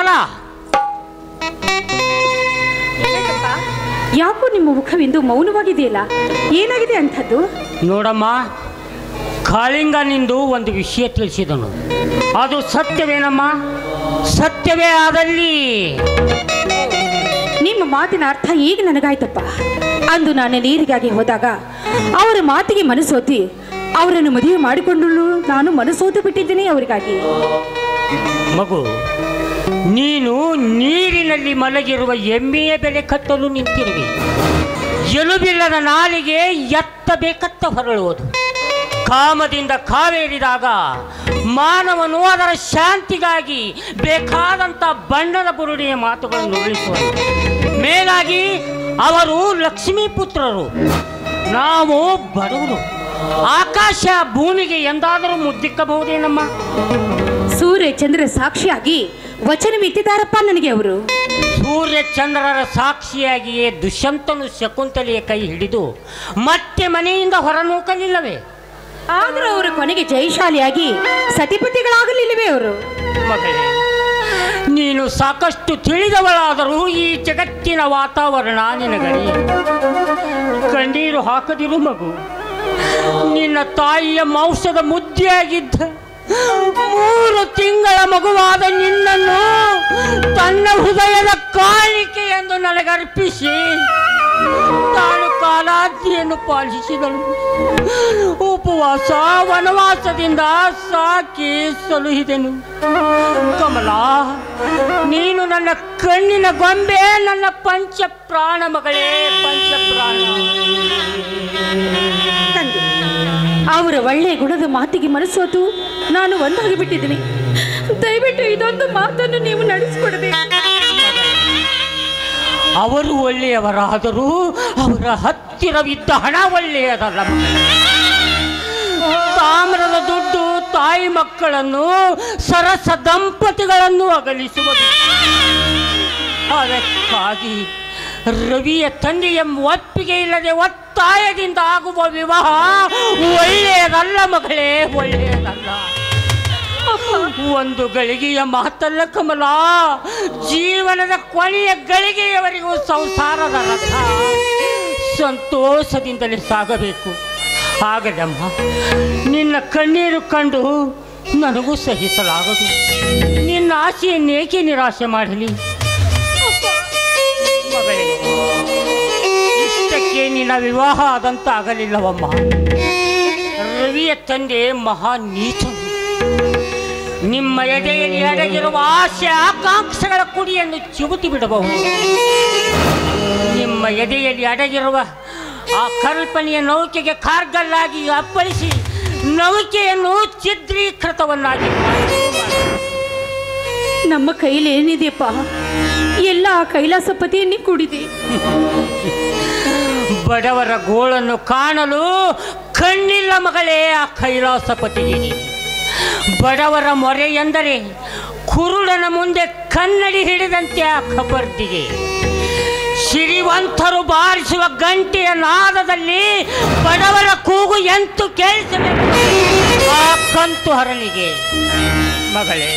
ಕಮಲಾ, ಯಾಕೋ ನಿಮ್ಮ ಮುಖವೆಂದು ಮೌನವಾಗಿದೆಯಲ್ಲ, ಏನಾಗಿದೆ ಅಂಥದ್ದು? ನೋಡಮ್ಮ, ಕಾಳಿಂಗ ನಿಂದು ಒಂದು ವಿಷಯ ತಿಳಿಸಿದನು. ಅದು ಸತ್ಯವೇನಮ್ಮ? ಸತ್ಯವೇ ಆದಲ್ಲಿ ನಿಮ್ಮ ಮಾತಿನ ಅರ್ಥ ಈಗ ನನಗಾಯ್ತಪ್ಪ. ಅಂದು ನಾನು ನೀರಿಗಾಗಿ ಹೋದಾಗ ಅವರ ಮಾತಿಗೆ ಮನಸ್ಸೋತಿ ಅವರನ್ನು ಮದುವೆ ಮಾಡಿಕೊಂಡಳು. ನಾನು ಮನಸ್ಸೋತು ಬಿಟ್ಟಿದ್ದೇನೆ ಅವರಿಗಾಗಿ. ಮಗು, ನೀನು ನೀರಿನಲ್ಲಿ ಮಲಗಿರುವ ಎಮ್ಮೆಯ ಬೆಲೆ ಕಟ್ಟಲು ನಿಂತಿರುವೆ. ಎಲುಬಿಲ್ಲದ ನಾಲಿಗೆ ಎತ್ತಬೇಕತ್ತ ಹೊರಳುವುದು. ಕಾಮದಿಂದ ಕಾವೇರಿದಾಗ ಮಾನವನು ಅದರ ಶಾಂತಿಗಾಗಿ ಬೇಕಾದಂಥ ಬಣ್ಣದ ಬುರುಡಿಯ ಮಾತುಗಳನ್ನು ಉಳಿಸುವರು. ಮೇಲಾಗಿ ಅವರು ಲಕ್ಷ್ಮೀ ಪುತ್ರರು, ನಾವು ಬಡವರು. ಆಕಾಶ ಭೂಮಿಗೆ ಎಂದಾದರೂ ಮುದ್ದಿಕ್ಕಬಹುದೇನಮ್ಮ? ಸೂರ್ಯ ಚಂದ್ರ ಸಾಕ್ಷಿಯಾಗಿ ವಚನವಿತ್ತಿದ್ದಾರಪ್ಪ ನನಗೆ ಅವರು. ಸೂರ್ಯ ಚಂದ್ರರ ಸಾಕ್ಷಿಯಾಗಿಯೇ ದುಷ್ಯಂತನು ಶಕುಂತಲೆಯ ಕೈ ಹಿಡಿದು ಮತ್ತೆ ಮನೆಯಿಂದ ಹೊರನೂಕಲಿಲ್ಲವೇ? ಆದರೂ ಅವರು ಕೊನೆಗೆ ಜಯಶಾಲಿಯಾಗಿ ಸತಿಪತಿಗಳಾಗಲಿಲ್ಲವೇ ಅವರು? ಮಗಳೇ, ನೀನು ಸಾಕಷ್ಟು ತಿಳಿದವಳಾದರೂ ಈ ಜಗತ್ತಿನ ವಾತಾವರಣ ನಿನಗರಿ. ಕಣ್ಣೀರು ಹಾಕದಿರು ಮಗು. ನಿನ್ನ ತಾಯಿಯ ಮಾಂಸದ ಮುದ್ದೆಯಾಗಿದ್ದ 3 ತಿಂಗಳ ಮಗುವಾದ ನಿನ್ನನ್ನು ತನ್ನ ಹೃದಯದ ಕಾಣಿಕೆ ಎಂದು ನನಗರ್ಪಿಸಿ ತಾನು ಕಾಲಾಜ್ಞೆಯನ್ನು ಪಾಲಿಸಿದಳು. ಉಪವಾಸ ವನವಾಸದಿಂದ ಸಾಕಿ ಸಲುಹಿದೆನು. ಕಮಲಾ, ನೀನು ನನ್ನ ಕಣ್ಣಿನ ಗೊಂಬೆ, ನನ್ನ ಪಂಚ ಪ್ರಾಣ ಮಗಳೇ, ಪಂಚ ಪ್ರಾಣ. ಅವರ ಒಳ್ಳೆಯ ಗುಣದ ಮಾತಿಗೆ ಮನಸ್ಸೋತು ನಾನು ಒಂದಾಗಿ ಬಿಟ್ಟಿದ್ದೀನಿ. ದಯವಿಟ್ಟು ಇದೊಂದು ಮಾತನ್ನು ನೀವು ನಡೆಸಿಕೊಡಬೇಕು. ಅವರು ಒಳ್ಳೆಯವರಾದರೂ ಅವರ ಹತ್ತಿರವಿದ್ದ ಹಣ ಒಳ್ಳೆಯದಲ್ಲ. ತಾಮ್ರದ ದುಡ್ಡು ತಾಯಿ ಮಕ್ಕಳನ್ನು, ಸರಸ ದಂಪತಿಗಳನ್ನು ಅಗಲಿಸುವುದು. ಅದಕ್ಕಾಗಿ ರವಿಯ ತಂದೆಯ ಒಪ್ಪಿಗೆ ಇಲ್ಲದೆ ಒತ್ತಾಯದಿಂದ ಆಗುವ ವಿವಾಹ ಒಳ್ಳೆಯದಲ್ಲ ಮಗಳೇ, ಒಳ್ಳೆಯದಲ್ಲ. ಒಂದು ಗಳಿಗೆಯ ಮಾತಲ್ಲ ಕಮಲಾ, ಜೀವನದ ಕೊನೆಯ ಗಳಿಗೆಯವರೆಗೂ ಸಂಸಾರದ ರಥ ಸಂತೋಷದಿಂದಲೇ ಸಾಗಬೇಕು. ಹಾಗದಮ್ಮ, ನಿನ್ನ ಕಣ್ಣೀರು ಕಂಡು ನನಗೂ ಸಹಿಸಲಾಗದು. ನಿನ್ನ ಆಸೆಯನ್ನೇಕೆ ನಿರಾಶೆ ಮಾಡಲಿ ಮಗಳೇ? ಇಷ್ಟಕ್ಕೆ ನಿನ್ನ ವಿವಾಹ ಆದಂತಾಗಲಿಲ್ಲವಮ್ಮ. ರವಿಯ ತಂದೆ ಮಹಾ ನೀಚನು. ನಿಮ್ಮ ಎದೆಯಲ್ಲಿ ಅಡಗಿರುವ ಆಸೆ ಆಕಾಂಕ್ಷೆಗಳ ಕುಡಿಯನ್ನು ಚಿವುಟಿ ಬಿಡಬಹುದು. ನಿಮ್ಮ ಎದೆಯಲ್ಲಿ ಅಡಗಿರುವ ಆ ಕಲ್ಪನೆಯ ನೌಕೆಗೆ ಕಾರ್ಗಲ್ಲಾಗಿ ಅಪ್ಪಳಿಸಿ ನೌಕೆಯನ್ನು ಛಿದ್ರೀಕೃತವನ್ನಾಗಿ ನಮ್ಮ ಕೈಲಿ ಏನಿದೆಯಪ್ಪ, ಎಲ್ಲ ಕೈಲಾಸಪತಿಯನ್ನೇ ಕೂಡಿದೆ. ಬಡವರ ಗೋಳನ್ನು ಕಾಣಲು ಕಣ್ಣಿಲ್ಲ ಮಗಳೇ ಆ ಕೈಲಾಸಪತಿಗೆ. ಬಡವರ ಮೊರೆ ಎಂದರೆ ಕುರುಡನ ಮುಂದೆ ಕನ್ನಡಿ ಹಿಡಿದಂತೆ ಆ ಖಬರ್ದಿಗೆ. ಶ್ರೀಮಂತರು ಬಾರಿಸುವ ಗಂಟೆಯ ನಾದದಲ್ಲಿ ಬಡವರ ಕೂಗು ಎಂತು ಕೇಳಿಸಬೇಕು ಆ ಕಂತು ಹರನಿಗೆ. ಮಗಳೇ,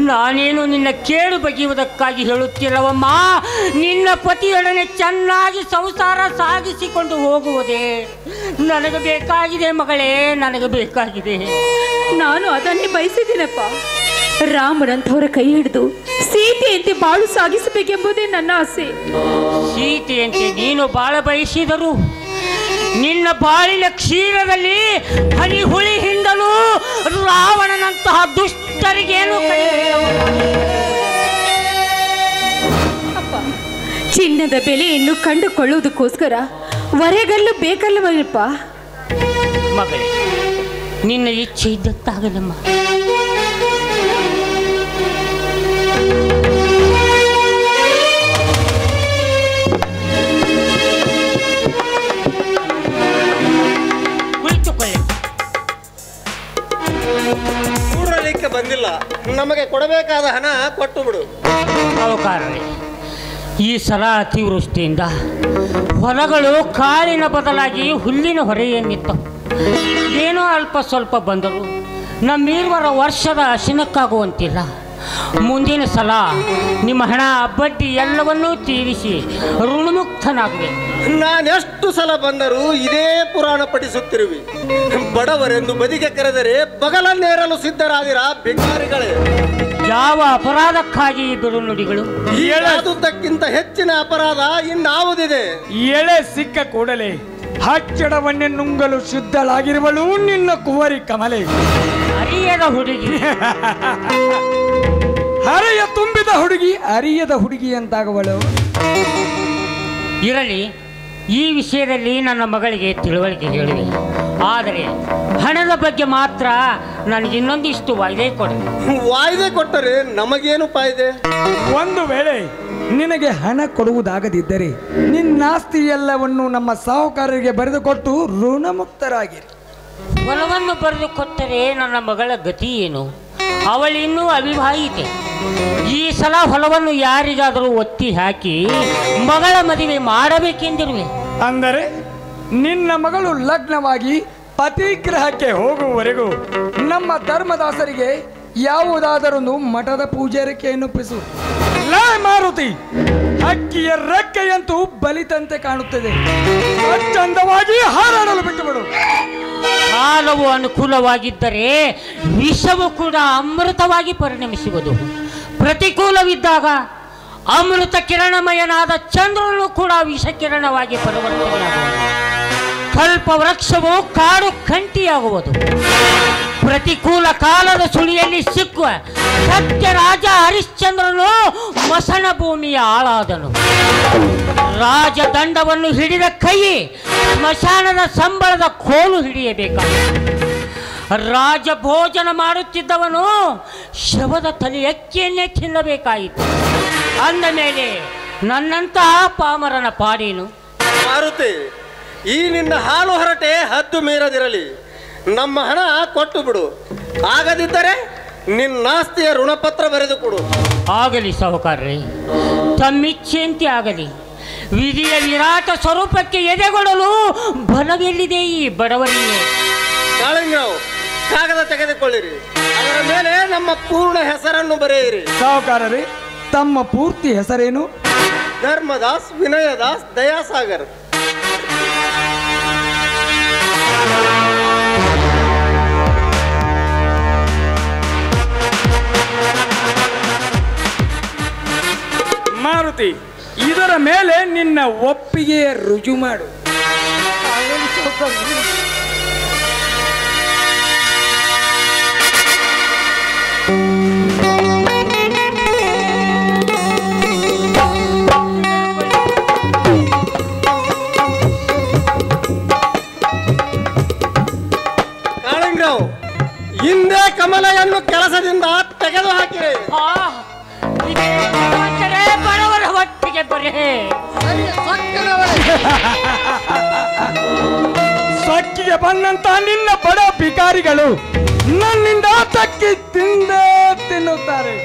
ನಾನೇನು ನಿನ್ನ ಕೇಳು ಬಗೆಯುವುದಕ್ಕಾಗಿ ಹೇಳುತ್ತಿಲ್ಲವಮ್ಮ. ನಿನ್ನ ಪತಿಯೊಡನೆ ಚೆನ್ನಾಗಿ ಸಂಸಾರ ಸಾಗಿಸಿಕೊಂಡು ಹೋಗುವುದೇ ನನಗೆ ಬೇಕಾಗಿದೆ ಮಗಳೇ, ನನಗೆ ಬೇಕಾಗಿದೆ. ನಾನು ಅದನ್ನೇ ಬಯಸಿದ್ದೀನಪ್ಪ. ರಾಮನಂಥವರ ಕೈ ಹಿಡಿದು ಸೀತೆಯಂತೆ ಬಾಳು ಸಾಗಿಸಬೇಕೆಂಬುದೇ ನನ್ನ ಆಸೆ. ಸೀತೆಯಂತೆ ನೀನು ಬಾಳ ಬಯಸಿದರು ನಿನ್ನ ಬಾಳಿನ ಕ್ಷೀರದಲ್ಲಿ ಹನಿ ಹುಳಿ ಹಿಂಡಲು ರಾವಣನಂತಹ ದುಷ್ಟರಿಗೇನು ಅಪ್ಪ, ಚಿನ್ನದ ಬೆಲೆಯನ್ನು ಕಂಡುಕೊಳ್ಳುವುದಕ್ಕೋಸ್ಕರ ವರೆಗಲ್ಲು ಬೇಕಲ್ಲವಪ್ಪ. ಮಗಳೇ, ನಿನ್ನ ಇಚ್ಛೆ ಇದ್ದಂತಾಗಲಮ್ಮ. ಕೂಡಲಿಕ್ಕೆ ಬಂದಿಲ್ಲ, ನಮಗೆ ಕೊಡಬೇಕಾದ ಹಣ ಕೊಟ್ಟು ಬಿಡು. ಅವಕಾರವೇ, ಈ ಸಲ ಅತಿವೃಷ್ಟಿಯಿಂದ ಹೊಲಗಳು ಕಾಳಿನ ಬದಲಾಗಿ ಹುಲ್ಲಿನ ಹೊರೆಯನ್ನಿತ್ತವು. ಏನೋ ಅಲ್ಪ ಸ್ವಲ್ಪ ಬಂದರು ನಮ್ಮಿರುವರ ವರ್ಷದ ಅಶಿನಕ್ಕಾಗುವಂತಿಲ್ಲ. ಮುಂದಿನ ಸಲ ನಿಮ್ಮ ಹಣ ಬಡ್ಡಿ ಎಲ್ಲವನ್ನೂ ತೀರಿಸಿ ಋಣಮುಕ್ತನಾಗುವೆ. ನಾನೆಷ್ಟು ಸಲ ಬಂದರೂ ಇದೇ ಪುರಾಣ ಪಠಿಸುತ್ತಿರುವಿ. ಬಡವರೆಂದು ಬದಿಗೆ ಕರೆದರೆ ಬಗಲನ್ನೇರಲು ಸಿದ್ಧರಾದಿರ ಭಿಕಾರಿಗಳೇ. ಯಾವ ಅಪರಾಧಕ್ಕಾಗಿ ಈ ಬಿರುನುಡಿಗಳು? ಹೇಳುವುದಕ್ಕಿಂತ ಹೆಚ್ಚಿನ ಅಪರಾಧ ಇನ್ನಾವುದಿದೆ? ಎಳೆ ಸಿಕ್ಕ ಕೂಡಲೇ ಹಚ್ಚಡವನ್ನೇ ನುಂಗಲು ಶುದ್ಧಳಾಗಿರುವಳು ನಿನ್ನ ಕುವರಿ ಕಮಲೆ. ಅರಿಯದ ಹುಡುಗಿ ಹರೆಯ ತುಂಬಿದ ಹುಡುಗಿ ಅರಿಯದ ಹುಡುಗಿ ಅಂತಾಗುವಳು. ಇರಲಿ, ಈ ವಿಷಯದಲ್ಲಿ ನನ್ನ ಮಗಳಿಗೆ ತಿಳುವಳಿಕೆ ಹೇಳಿದೆ. ಆದರೆ ಹಣದ ಬಗ್ಗೆ ಮಾತ್ರ ನನಗೆ ಇನ್ನೊಂದಿಷ್ಟು ವಾಯ್ದೆ ಕೊಡಿ. ವಾಯ್ದೆ ಕೊಟ್ಟರೆ ನಮಗೇನು ಫಾಯ್ದೆ? ಒಂದು ವೇಳೆ ನಿನಗೆ ಹಣ ಕೊಡುವುದಾಗದಿದ್ದರೆ ನಿನ್ನಾಸ್ತಿ ಎಲ್ಲವನ್ನು ನಮ್ಮ ಸಾಹುಕಾರರಿಗೆ ಬರೆದುಕೊಟ್ಟು ಋಣಮುಕ್ತರಾಗಿರಿ. ಹೊಲವನ್ನು ಬರೆದು ಕೊಟ್ಟರೆ ನನ್ನ ಮಗಳ ಗತಿ ಏನು? ಅವಳಿನ್ನೂ ಅವಿವಾಹಿತೆ. ಈ ಸಲ ಹೊಲವನ್ನು ಯಾರಿಗಾದರೂ ಒತ್ತಿ ಹಾಕಿ ಮಗಳ ಮದುವೆ ಮಾಡಬೇಕೆಂದಿರುವೆ. ಅಂದರೆ ನಿನ್ನ ಮಗಳು ಲಗ್ನವಾಗಿ ಪತಿಗ್ರಹಕ್ಕೆ ಹೋಗುವವರೆಗೂ ನಮ್ಮ ಧರ್ಮದಾಸರಿಗೆ ಯಾವುದಾದರೊಂದು ಮಠದ ಪೂಜಾರಿಕೆಯನ್ನು ಒಪ್ಪಿಸು. ಲೇ ಮಾರುತಿ, ಹಕ್ಕಿಯ ರೆಕ್ಕೆಯಂತೂ ಬಲಿತಂತೆ ಕಾಣುತ್ತದೆ. ಚಂದವಾಗಿ ಹಾರಾಡಲು ಬಿಟ್ಟುಬಿಡು. ಕಾಲವು ಅನುಕೂಲವಾಗಿದ್ದರೆ ವಿಷವು ಕೂಡ ಅಮೃತವಾಗಿ ಪರಿಣಮಿಸುವುದು. ಪ್ರತಿಕೂಲವಿದ್ದಾಗ ಅಮೃತ ಕಿರಣಮಯನಾದ ಚಂದ್ರನು ಕೂಡ ವಿಷಕಿರಣವಾಗಿ ಪರಿವರ್ತನೆಯಾಗುವುದು. ಕಲ್ಪವೃಕ್ಷವು ಕಾಡು ಕಂಟಿಯಾಗುವುದು. ಪ್ರತಿಕೂಲ ಕಾಲದ ಸುಳಿಯಲ್ಲಿ ಸಿಕ್ಕುವ ಸತ್ಯರಾಜ ಹರಿಶ್ಚಂದ್ರನು ಮಸಣ ಭೂಮಿಯ ಆಳಾದನು. ರಾಜದಂಡವನ್ನು ಹಿಡಿದ ಕೈ ಸ್ಮಶಾನದ ಸಂಬಳದ ಕೋಲು ಹಿಡಿಯಬೇಕಾಯಿತು. ರಾಜ ಭೋಜನ ಮಾಡುತ್ತಿದ್ದವನು ಶವದ ತಲೆಯಕ್ಕಿಯನ್ನೇ ತಿನ್ನಬೇಕಾಯಿತು. ಅಂದ ಮೇಲೆ ನನ್ನಂತಹ ಪಾಮರನ ಪಾಡೇನು? ಮಾರುತಿ, ಈ ನಿನ್ನ ಹಾಲು ಹರಟೆ ಹದ್ದು ಮೀರದಿರಲಿ. ನಮ್ಮ ಹಣ ಕೊಟ್ಟು ಬಿಡು. ಆಗದಿದ್ದರೆ ನಿನ್ನಾಸ್ತಿಯ ಋಣಪತ್ರ ಬರೆದು ಕೊಡು. ಆಗಲಿ ಸಾಹುಕಾರ್ರಿ, ತಮ್ಮಿಚ್ಛೆಯಂತೆ ಆಗಲಿ. ವಿಧಿಯ ವಿರಾಟ ಸ್ವರೂಪಕ್ಕೆ ಎದೆಗೊಡಲು ಬಲವೆಲ್ಲಿದೆ ಈ ಬಡವರಿಗೆ? ಕಾಳಿಂಗರಾವ್, ಕಾಗದ ತೆಗೆದುಕೊಳ್ಳಿರಿ. ಅದರ ಮೇಲೆ ನಮ್ಮ ಪೂರ್ಣ ಹೆಸರನ್ನು ಬರೆಯಿರಿ. ಸಾಹುಕಾರರೇ, ತಮ್ಮ ಪೂರ್ತಿ ಹೆಸರೇನು? ಧರ್ಮದಾಸ್ ವಿನಯದಾಸ್ ದಯಾಸಾಗರ್. ಮಾರುತಿ, ಇದರ ಮೇಲೆ ನಿನ್ನ ಒಪ್ಪಿಗೆ ರುಜು ಮಾಡು. ಕಾಳಿಂಗರಾವ್, ಹಿಂದೆ ಕಮಲೆಯನ್ನು ಕೆಲಸದಿಂದ ತೆಗೆದು ಹಾಕಿರಿ. ಬಡವರ ಹೊಟ್ಟಿಗೆ ಬರೇ ಸೊಕ್ಕಿಗೆ ಬಂದಂತ ನಿನ್ನ ಬಡ ಭಿಕಾರಿಗಳು ನನ್ನಿಂದ ತಕ್ಕಿ ತಿಂದೇ ತಿನ್ನುತ್ತಾರೆ.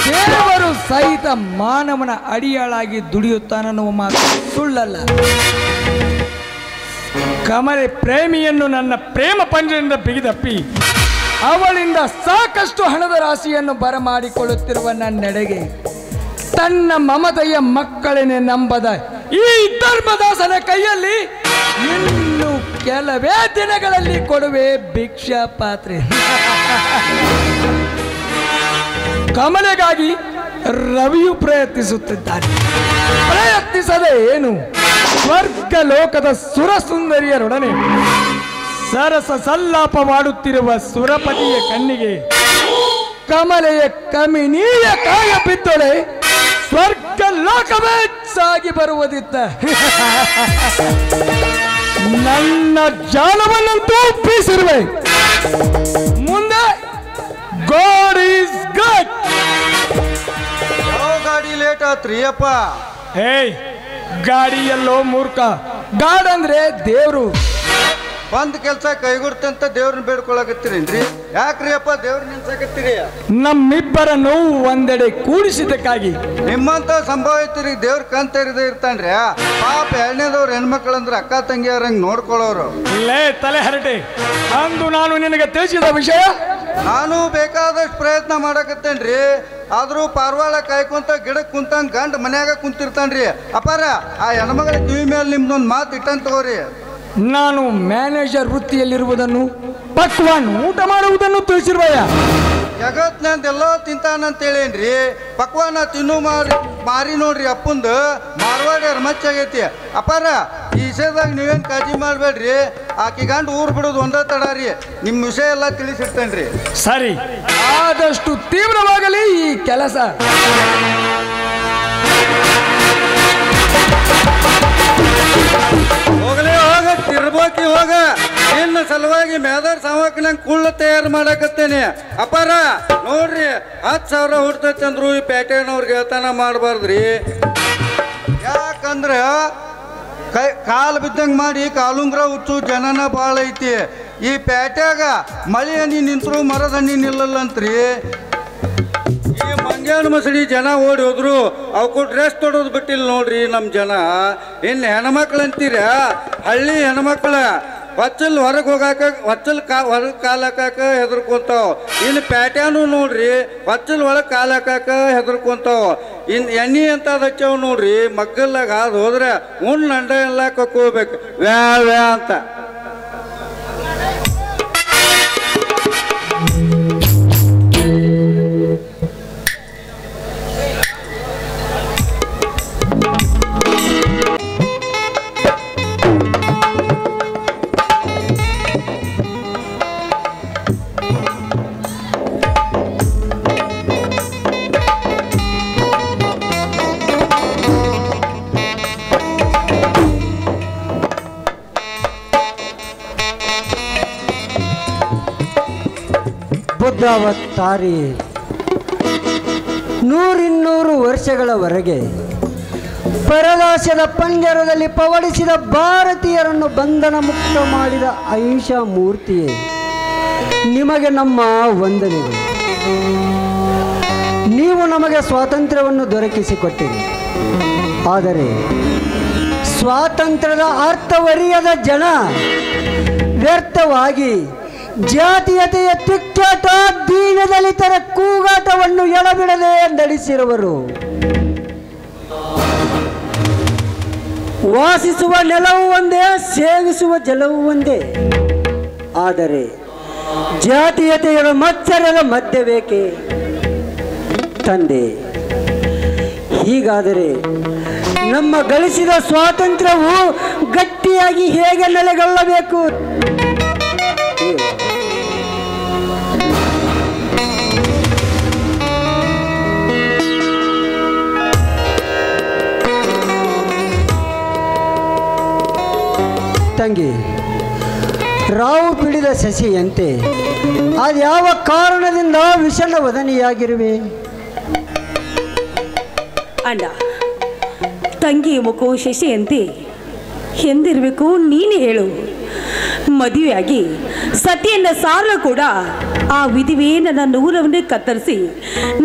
ದೇವರು ಸಹಿತ ಮಾನವನ ಅಡಿಯಾಳಾಗಿ ದುಡಿಯುತ್ತಾನನ್ನುವ ಮಾತು ಸುಳ್ಳಲ್ಲ. ಕಮಲೆ ಪ್ರೇಮಿಯನ್ನು ನನ್ನ ಪ್ರೇಮ ಪಂಜರದಿಂದ ಬಿಗಿದಪ್ಪಿ ಅವಳಿಂದ ಸಾಕಷ್ಟು ಹಣದ ರಾಶಿಯನ್ನು ಬರಮಾಡಿಕೊಳ್ಳುತ್ತಿರುವ ನನ್ನೆಡೆಗೆ ತನ್ನ ಮಮತೆಯ ಮಕ್ಕಳನ್ನೇ ನಂಬದ ಈ ಧರ್ಮದಾಸನ ಕೈಯಲ್ಲಿ ಇನ್ನು ಕೆಲವೇ ದಿನಗಳಲ್ಲಿ ಕೊಡುವೆ ಭಿಕ್ಷಾ ಪಾತ್ರೆ. ಕಮಲೆಗಾಗಿ ರವಿಯು ಪ್ರಯತ್ನಿಸುತ್ತಿದ್ದಾನೆ. ಪ್ರಯತ್ನಿಸದೆ ಏನು, ಸ್ವರ್ಗ ಲೋಕದ ಸುರಸುಂದರಿಯರೊಡನೆ ಸರಸ ಸಲ್ಲಾಪ ಮಾಡುತ್ತಿರುವ ಸುರಪತಿಯ ಕಣ್ಣಿಗೆ ಕಮಲೆಯ ಕಮಿನೀಯ ಕಾಯ ಬಿದ್ದೊಳೆ ಸ್ವರ್ಗ ಲೋಕವೇ ಸಾಗಿ ಬರುವುದಿತ್ತ. ನನ್ನ ಜಾಲವನ್ನಂತೂ ಬೀಸಿರುವೆ. ಮುಂದೆ ಗಾಡ್ ಈಸ್ ಗುಡ್. ಯಾವ ಗಾಡಿ ಲೇಟ್ ಆತ್ರಿ ಅಪ್ಪ? ಏಯ್, ಗಾಡಿಯಲ್ಲೋ ಮೂರ್ಖ, ಗಾಡ್ ಅಂದ್ರೆ ದೇವ್ರು. ಬಂದ್ ಕೆಲ್ಸ ಕೈಗೂಡ್ತಂತ ದೇವ್ರನ್ನ ಬೇಡ್ಕೊಳಕತ್ತೀರೇನ್ರಿ? ಯಾಕ್ರಿ ಅಪ್ಪ ದೇವ್ರ ನಿಲ್ಸಕತ್ತೀರಿ? ನಮ್ಮಿಬ್ಬರನ್ನು ಒಂದೆಡೆ ಕೂಡಿಸಿದ್ದಕ್ಕಾಗಿ. ನಿಮ್ಮಂತ ಸಂಭಾವಿತರಿಗೆ ದೇವ್ರ ಕಣ್ ತೆರೆದೇ ಇರ್ತಾನ್ರಿ. ಪಾಪ ಎರಡನೇದವ್ರು ಹೆಣ್ಮಕ್ಳಂದ್ರೆ ಅಕ್ಕ ತಂಗಿಯರಂಗ್ ನೋಡ್ಕೊಳ್ಳೋರು. ಲೇ ತಲೆ ಹರಟೆ, ಅಂದು ನಾನು ನಿನಗೆ ತಿಳಿಸಿದ ವಿಷಯ ನಾನು ಬೇಕಾದಷ್ಟು ಪ್ರಯತ್ನ ಮಾಡಕತ್ತೇನ್ರಿ. ಆದ್ರೂ ಪಾರ್ವಾಳ ಕಾಯ್ಕೊಂತ ಗಿಡಕ್ಕೆ ಕುಂತಂಗ್ ಗಂಡ ಮನ್ಯಾಗ ಕುಂತಿರ್ತಾನ್ರಿ. ಅಪ್ಪಾರ ಆ ಹೆಣ್ಮಗಳ ಕಿವಿ ಮೇಲೆ ನಿಮ್ದೊಂದು ಮಾತು ಇಟ್ಟಂತ ತಗೋರಿ. ನಾನು ಮ್ಯಾನೇಜರ್ ವೃತ್ತಿಯಲ್ಲಿರುವುದನ್ನು, ಪಕ್ವಾನ್ ಊಟ ಮಾಡುವುದನ್ನು ತಿಳಿಸಿರುವಯ್ಯ. ಜಗತ್ನಂದ ಎಲ್ಲೋ ತಿಂತಾನಂತೇಳೇನ್ರಿ. ಪಕ್ವಾನ ತಿನ್ನು ಮಾರಿ ನೋಡ್ರಿ ಅಪ್ಪಂದು ಮಾರ್ವಾಡ್ಯಾರ ಮಚ್ಚಾಗೈತಿ. ಅಪ್ಪಾರ ಈ ವಿಷಯದಾಗ ನೀವೇನು ಕಾಳಜಿ ಮಾಡಬೇಡ್ರಿ. ಆಕಿ ಗಂಡ ಊರು ಬಿಡೋದು ಒಂದೇ ತಡಾರಿ. ನಿಮ್ಮ ವಿಷಯ ಎಲ್ಲ ತಿಳಿಸಿರ್ತೇನ್ರಿ. ಸರಿ, ಆದಷ್ಟು ತೀವ್ರವಾಗಲಿ ಈ ಕೆಲಸ. ಹೋಗಲೇ ಹೋಗ, ತಿರ್ಬೋಕಿ ಹೋಗ. ನಿನ್ನ ಸಲುವಾಗಿ ಮೇದರ್ ಸಾವಕ್ನಂಗೆ ಕುಳ್ಳ ತಯಾರು ಮಾಡಕತ್ತೇನೆ. ಅಪ್ಪಾರ ನೋಡ್ರಿ, 10,000 ಹುಡ್ತೈತಿ ಅಂದ್ರು ಈ ಪೇಟೆನವ್ರಿಗೆ ಹೇಳ್ತಾನ ಮಾಡಬಾರ್ದ್ರಿ. ಯಾಕಂದ್ರೆ ಕಾಲು ಬಿದ್ದಂಗೆ ಮಾಡಿ ಕಾಲುಂಗ್ರ ಹುಚ್ಚು ಜನನ ಭಾಳ ಐತಿ ಈ ಪೇಟ್ಯಾಗ. ಮಳೆ ಹನಿ ನಿಂತರು ಮರದ ಹನಿ ನಿಲ್ಲಲ್ಲಂತ್ರಿ. ಈ ಮಂಗ್ಯಾನ ಮಸಡಿ ಜನ ಓಡಿ ಹೋದ್ರು, ಅವಕ್ಕೂ ಡ್ರೆಸ್ ತೊಡೋದು ಬಿಟ್ಟಿಲ್ಲ ನೋಡ್ರಿ ನಮ್ಮ ಜನ. ಇನ್ನು ಹೆಣ್ಮಕ್ಳು ಅಂತೀರ, ಹಳ್ಳಿ ಹೆಣ್ಮಕ್ಳ ಹೊಚ್ಚಲ್ ಹೊರಗೆ ಹೋಗಾಕ, ಹೊರಗೆ ಕಾಲು ಹಾಕಾಕ ಹೆದರ್ಕೊಂತಾವ. ಇನ್ನು ಪ್ಯಾಟ್ಯಾನು ನೋಡ್ರಿ, ಹೊಚ್ಚಲ್ ಒಳಗೆ ಕಾಲು ಹಾಕಾಕ ಹೆದರ್ಕೊಂತಾವ. ಇನ್ನು ಎಣ್ಣೆ ಅಂತ ಹಚ್ಚವ್ ನೋಡ್ರಿ, ಮಗ್ಗಲ್ಲಾಗ ಹಾದು ಹೋದ್ರೆ ಅಂಡ ಎಲ್ಲ ಕಕ್ಕೋಬೇಕು ವ್ಯಾ ವ್ಯಾ ಅಂತ. ಬುದ್ಧಾವತಾರಿ 100-200 ವರ್ಷಗಳವರೆಗೆ ಪರದಾಸ್ಯದ ಪಂಜರದಲ್ಲಿ ಪವಡಿಸಿದ ಭಾರತೀಯರನ್ನು ಬಂಧನ ಮುಕ್ತ ಮಾಡಿದ ಆಯುಷ ಮೂರ್ತಿಯೇ, ನಿಮಗೆ ನಮ್ಮ ವಂದನೆಗಳು. ನೀವು ನಮಗೆ ಸ್ವಾತಂತ್ರ್ಯವನ್ನು ದೊರಕಿಸಿಕೊಟ್ಟಿರಿ. ಆದರೆ ಸ್ವಾತಂತ್ರ್ಯದ ಅರ್ಥವರಿಯದ ಜನ ವ್ಯರ್ಥವಾಗಿ ಜಾತೀಯತೆಯ ತಿಕ್ಕಾಟ, ದೀನದಲಿತರ ಕೂಗಾಟವನ್ನು ಎಡಬಿಡದೆ ನಡೆಸಿರುವರು. ವಾಸಿಸುವ ನೆಲವು ಒಂದೇ, ಸೇವಿಸುವ ಜಲವು ಒಂದೇ. ಆದರೆ ಜಾತೀಯತೆಯ ಮತ್ಸರದ ಮಧ್ಯ ಬೇಕೆ ತಂದೆ? ಹೀಗಾದರೆ ನಮ್ಮ ಗಳಿಸಿದ ಸ್ವಾತಂತ್ರ್ಯವು ಗಟ್ಟಿಯಾಗಿ ಹೇಗೆ ನೆಲೆಗೊಳ್ಳಬೇಕು? ತಂಗಿ, ರಾವು ಪಿಡಿದ ಸಸಿಯಂತೆ ಅದ್ಯಾವ ಕಾರಣದಿಂದ ವಿಷಣ ವದನಿಯಾಗಿರುವೆ? ಅಣ್ಣ, ತಂಗಿ ಮುಖವು ಶಶಿಯಂತೆ ಎಂದಿರಬೇಕು, ನೀನು ಹೇಳು. ಮದುವೆಯಾಗಿ ಸತಿಯನ್ನ ಸಾರಲು ಕೂಡ ಆ ವಿಧಿವೇ ನನ್ನ ನೂರವನ್ನೇ ಕತ್ತರಿಸಿ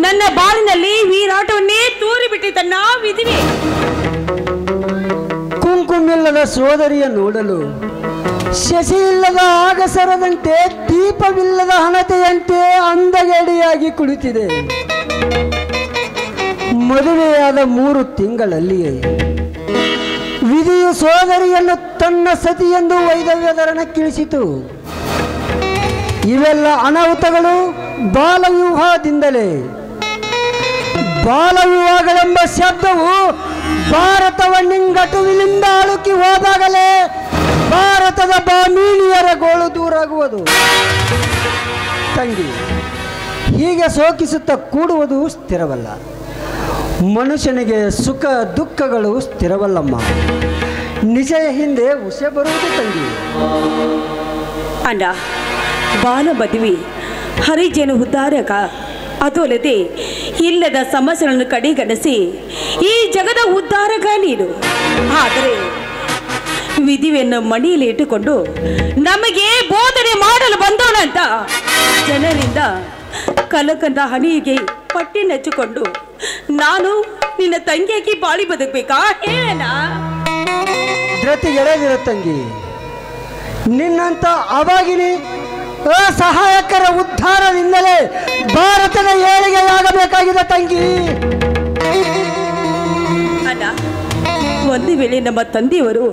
ನನ್ನ ಬಾಳಿನಲ್ಲಿ ವೀರಾಟವನ್ನೇ ತೂರಿಬಿಟ್ಟಿತನ್ನ ವಿಧಿವೆ. ಕುಂಕುಮಿಲ್ಲದ ಸೋದರಿಯ ನೋಡಲು ಶಶಿ ಇಲ್ಲದ ಆಗಸರದಂತೆ, ದೀಪವಿಲ್ಲದ ಹಣತೆಯ ಮದುವೆಯಾಗಿ ಕುಳಿತಿದೆ. ಮದುವೆಯಾದ 3 ತಿಂಗಳಲ್ಲಿಯೇ ವಿಧಿಯು ಸೋದರಿಯನ್ನು ತನ್ನ ಸತಿ ಎಂದು ವೈದವ್ಯಧರಣಕ್ಕಿಳಿಸಿತು. ಇವೆಲ್ಲ ಅನಾಹುತಗಳು ಬಾಲವಿವಾಹದಿಂದಲೇ. ಬಾಲವಿವಾಹಗಳೆಂಬ ಶಬ್ದವು ಭಾರತವನ್ನಿಂಗಟುವಿನಿಂದ ಅಳುಕಿ ಹೋದಾಗಲೇ ಭಾರತದ ಬಾಮೀಣಿಯರ ಗೋಳು ದೂರಾಗುವುದು. ತಂಗಿ, ಹೀಗೆ ಸೋಕಿಸುತ್ತಾ ಕೂಡುವುದು ಸ್ಥಿರವಲ್ಲ. ಮನುಷ್ಯನಿಗೆ ಸುಖ ದುಃಖಗಳು ಸ್ಥಿರವಲ್ಲಮ್ಮ. ನಿಜಯ ಹಿಂದೆ ಉಸೆ ಬರುವುದು ತಂಗಿ. ಅಣ್ಣ, ಬಾಲ ಮದುವೆ ಹರಿಜನ ಉದ್ಧಾರಕ, ಅದು ಅಲ್ಲದೆ ಇಲ್ಲದ ಸಮಸ್ಯೆಗಳನ್ನು ಕಡೆಗಣಿಸಿ ಈ ಜಗದ ಉದ್ಧಾರಕ ನೀನು. ಆದರೆ ವಿಧಿಯನ್ನು ಮಣಿಯಲ್ಲಿ ಇಟ್ಟುಕೊಂಡು ನಮಗೆ ಬೋಧನೆ ಮಾಡಲು ಬಂದವನಂತ ಜನರಿಂದ ಕಲಕಂದ ಹಣಿಗೆ ಪಟ್ಟಿ ನೆಚ್ಚಿಕೊಂಡು ನಾನು ನಿನ್ನ ತಂಗಿಯಾಗಿ ಬಾಳಿ ಬದುಕಬೇಕಾ? ಹೇಳ ಧೃತಿಗೆಳೆದಿರೋ ತಂಗಿ, ನಿನ್ನಂತ ಅವಾಗಿನಿ ಅಸಹಾಯಕರ ಉದ್ಧಾರದಿಂದಲೇ ಭಾರತದ ಏಳಿಗೆಯಾಗಬೇಕಾಗಿದೆ ತಂಗಿ. ಅಣ್ಣ, ಒಂದು ವೇಳೆ ನಮ್ಮ ತಂದೆಯವರು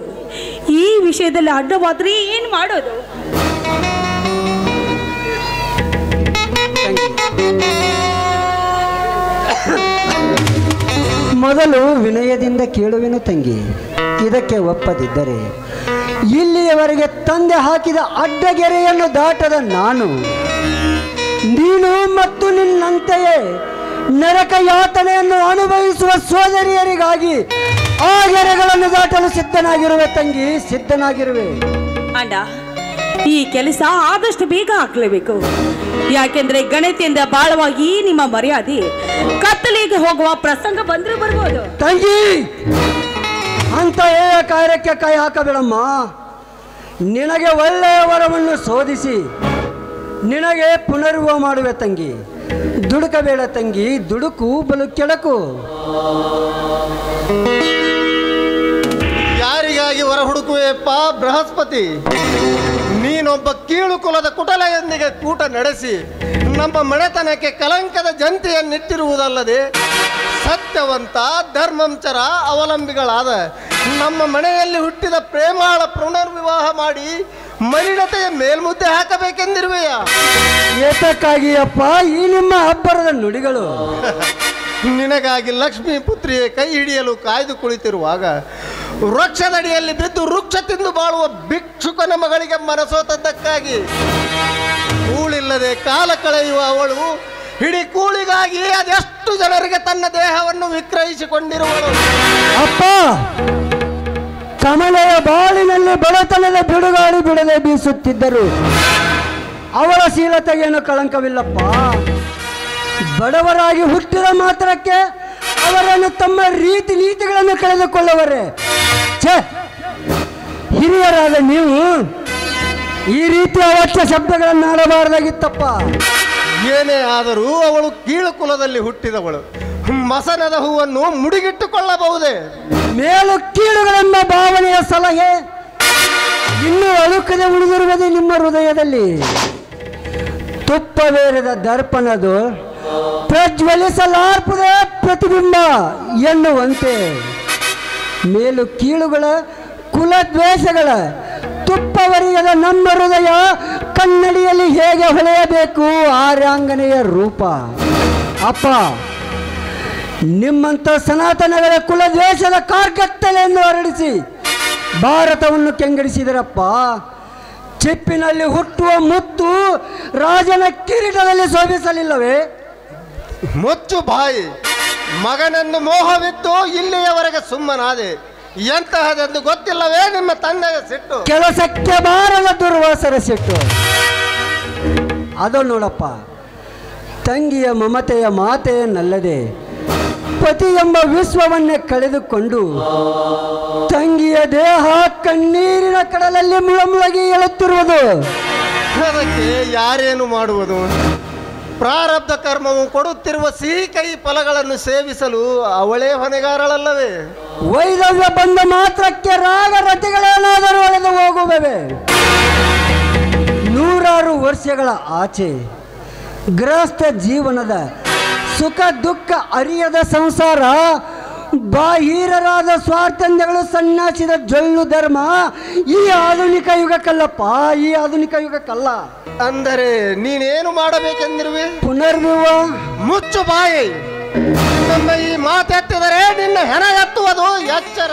ಈ ವಿಷಯದಲ್ಲಿ ಅಡ್ಡವಾದ್ರೆ ಏನು ಮಾಡೋದು? ಮೊದಲು ವಿನಯದಿಂದ ಕೇಳುವೆನು ತಂಗಿ. ಇದಕ್ಕೆ ಒಪ್ಪದಿದ್ದರೆ ಇಲ್ಲಿಯವರೆಗೆ ತಂದೆ ಹಾಕಿದ ಅಡ್ಡಗೆರೆಯನ್ನು ದಾಟದ ನಾನು, ನೀನು ಮತ್ತು ನಿನ್ನಂತೆಯೇ ನರಕ ಯಾತನೆಯನ್ನು ಅನುಭವಿಸುವ ಸೋದರಿಯರಿಗಾಗಿ ಆ ಗೆರೆಗಳನ್ನು ದಾಟಲು ಸಿದ್ಧನಾಗಿರುವೆ ತಂಗಿ, ಸಿದ್ಧನಾಗಿರುವೆ. ಅಣ್ಣ, ಈ ಕೆಲಸ ಆದಷ್ಟು ಬೇಗ ಹಾಕ್ಲೇಬೇಕು. ಯಾಕೆಂದ್ರೆ ಗಣತಿಯಿಂದ ಬಾಳವಾಗಿ ನಿಮ್ಮ ಮರ್ಯಾದೆ ಕತ್ತಲಿಗೆ ಹೋಗುವ ಪ್ರಸಂಗ ಬಂದ್ರೆ ಬರ್ಬೋದು. ತಂಗಿ, ಅಂತ ಕಾರ್ಯಕ್ಕೆ ಕೈ ಹಾಕಬೇಡಮ್ಮ. ನಿನಗೆ ಒಳ್ಳೆಯ ವರವನ್ನು ಶೋಧಿಸಿ ನಿನಗೆ ಪುನರ್ವಿವಾಹ ಮಾಡುವೆ ತಂಗಿ. ದುಡುಕಬೇಡ ತಂಗಿ, ದುಡುಕು ಬಲು ಕೆಡಕು. ಯಾರಿಗಾಗಿ ಹೊರ ಹುಡುಕುವೆಯಪ್ಪ ಬೃಹಸ್ಪತಿ? ನೀನೊಬ್ಬ ಕೀಳು ಕುಲದ ಕುಟಲೆಯೊಂದಿಗೆ ಕೂಟ ನಡೆಸಿ ನಮ್ಮ ಮನೆತನಕ್ಕೆ ಕಲಂಕದ ಜಂತೆಯನ್ನಿಟ್ಟಿರುವುದಲ್ಲದೆ ಸತ್ಯವಂತ ಧರ್ಮಂಚರ ಅವಲಂಬಿಗಳಾದ ನಮ್ಮ ಮನೆಯಲ್ಲಿ ಹುಟ್ಟಿದ ಪ್ರೇಮಾಳ ಪುನರ್ವಿವಾಹ ಮಾಡಿ ಮಲಿನತೆಯ ಮೇಲ್ಮುದ್ದೆ ಹಾಕಬೇಕೆಂದಿರುವೆಯ? ಏತಕ್ಕಾಗಿ ಅಪ್ಪ ಈ ನಿಮ್ಮ ಅಬ್ಬರದ ನುಡಿಗಳು? ನಿನಗಾಗಿ ಲಕ್ಷ್ಮೀ ಪುತ್ರಿಯೇ ಕೈ ಹಿಡಿಯಲು ಕಾಯ್ದು ಕುಳಿತಿರುವಾಗ ವೃಕ್ಷದಡಿಯಲ್ಲಿ ಬಿದ್ದು ವೃಕ್ಷ ತಿಂದು ಬಾಳುವ ಭಿಕ್ಷುಕನ ಮಗಳಿಗೆ ಮನಸೋತದ್ದಕ್ಕಾಗಿ ಕೂಳಿಲ್ಲದೆ ಕಾಲ ಕಳೆಯುವ ಅವಳು ಹಿಡಿ ಕೂಳಿಗಾಗಿ ಅದೆಷ್ಟು ಜನರಿಗೆ ತನ್ನ ದೇಹವನ್ನು ವಿಕ್ರಯಿಸಿಕೊಂಡಿರುವಳು. ಅಪ್ಪ, ಕಮಲೆಯ ಬಾಳಿನಲ್ಲಿ ಬಡತನದ ಬಿಡುಗಾಳಿ ಬಿಡದೆ ಬೀಸುತ್ತಿದ್ದರು. ಅವಳ ಶೀಲತೆಗೇನು ಕಳಂಕವಿಲ್ಲಪ್ಪ. ಬಡವರಾಗಿ ಹುಟ್ಟಿದ ಮಾತ್ರಕ್ಕೆ ಅವರನ್ನು ತಮ್ಮ ರೀತಿ ನೀತಿಗಳನ್ನು ಕಳೆದುಕೊಳ್ಳುವರೆ. ಛೇ, ಹಿರಿಯರಾದ ನೀವು ಈ ರೀತಿ ಅವಾಚ್ಯ ಶಬ್ದಗಳನ್ನು ಆಡಬಾರದಾಗಿತ್ತಪ್ಪ. ಏನೇ ಆದರೂ ಅವಳು ಕೀಳು ಕುಲದಲ್ಲಿ ಹುಟ್ಟಿದವಳು. ಮಸನದ ಹೂವನ್ನು ಮುಡಿಗಿಟ್ಟುಕೊಳ್ಳಬಹುದೇ? ಮೇಲು ಕೀಳುಗಳೆಂಬ ಭಾವನೆಯ ಸಲಹೆ ಇನ್ನೂ ಅಳುಕದೆ ಉಳಿದಿರುವುದೇ ನಿಮ್ಮ ಹೃದಯದಲ್ಲಿ. ತುಪ್ಪವೇರಿದ ದರ್ಪಣದು ಪ್ರಜ್ವಲಿಸಲಾರ್ಪದೆ ಪ್ರತಿಬಿಂಬ ಎನ್ನುವಂತೆ ಮೇಲು ಕೀಳುಗಳ ಕುಲದ್ವೇಷಗಳ ತುಪ್ಪವರಿಯದ ನಮ್ಮ ಹೃದಯ ಕನ್ನಡಿಯಲ್ಲಿ ಹೇಗೆ ಹೊಳೆಯಬೇಕು ಆರ್ಯಾಂಗನೆಯ ರೂಪ. ಅಪ್ಪ, ನಿಮ್ಮಂಥ ಸನಾತನಗಳ ಕುಲದ್ವೇಷದ ಕಾರ್ಕತ್ತಲೆಯನ್ನು ಹರಡಿಸಿ ಭಾರತವನ್ನು ಕೆಂಗಡಿಸಿದರಪ್ಪ. ಚಿಪ್ಪಿನಲ್ಲಿ ಹುಟ್ಟುವ ಮುತ್ತು ರಾಜನ ಕಿರೀಟದಲ್ಲಿ ಶೋಭಿಸಲಿಲ್ಲವೇ? ಮುಚ್ಚು ಬಾಯಿ. ಮಗನನ್ನು ಮೋಹವಿತ್ತು ಇಲ್ಲಿಯವರೆಗೆ ಸುಮ್ಮನಾದೆ. ಎಂತಹದೆಂದು ಗೊತ್ತಿಲ್ಲವೇ ನಿಮ್ಮ ತಂದೆಯ ಸಿಟ್ಟು? ಕೆಲಸಕ್ಕೆ ಬಾರದ ದುರ್ವಾಸರ ಸಿಟ್ಟು. ಅದು ನೋಡಪ್ಪ, ತಂಗಿಯ ಮಮತೆಯ ಮಾತೆಯನ್ನಲ್ಲದೆ ಪತಿ ಎಂಬ ವಿಶ್ವವನ್ನೇ ಕಳೆದುಕೊಂಡು ತಂಗಿಯ ದೇಹ ಕಣ್ಣೀರಿನ ಕಡಲಲ್ಲಿ ಮುಳುಗಿ ಏಳುತ್ತಿರುವುದು. ಅದಕ್ಕೆ ಯಾರೇನು ಮಾಡುವುದು? ಪ್ರಾರಬ್ಧ ಕರ್ಮವು ಕೊಡುತ್ತಿರುವ ಸಿಹಿ ಕೈ ಫಲಗಳನ್ನು ಸೇವಿಸಲು ಅವಳೇ ಹೊಣೆಗಾರಳಲ್ಲವೇ? ವೈದವ್ಯ ಬಂದ ಮಾತ್ರಕ್ಕೆ ರಾಗರತಿಗಳೇನಾದರೂ ಅಳೆದು ಹೋಗುತ್ತವೆ. 100 ವರ್ಷಗಳ ಆಚೆ ಗೃಹಸ್ಥ ಜೀವನದ ಸುಖ ದುಃಖ ಅರಿಯದ ಸಂಸಾರ, ಬಾಹಿರರಾದ ಸ್ವಾರ್ಥಂದ್ಯಗಳು ಸನ್ಯಾಸಿದ ಜೊಳ್ಳು ಧರ್ಮ ಈ ಆಧುನಿಕ ಯುಗಕ್ಕಲ್ಲಪ್ಪ, ಈ ಆಧುನಿಕ ಯುಗಕ್ಕಲ್ಲ. ಅಂದರೆ ನೀನೇನು ಮಾಡಬೇಕೆಂದಿರುವೆ? ಪುನರ್ವಿವಾಹ. ಮುಚ್ಚು ಬಾಯಿ. ನಮ್ಮ ಈ ಮಾತೆತ್ತಿದರೆ ನಿನ್ನ ಹೆಣ ಎತ್ತುವುದು ಎಚ್ಚರ.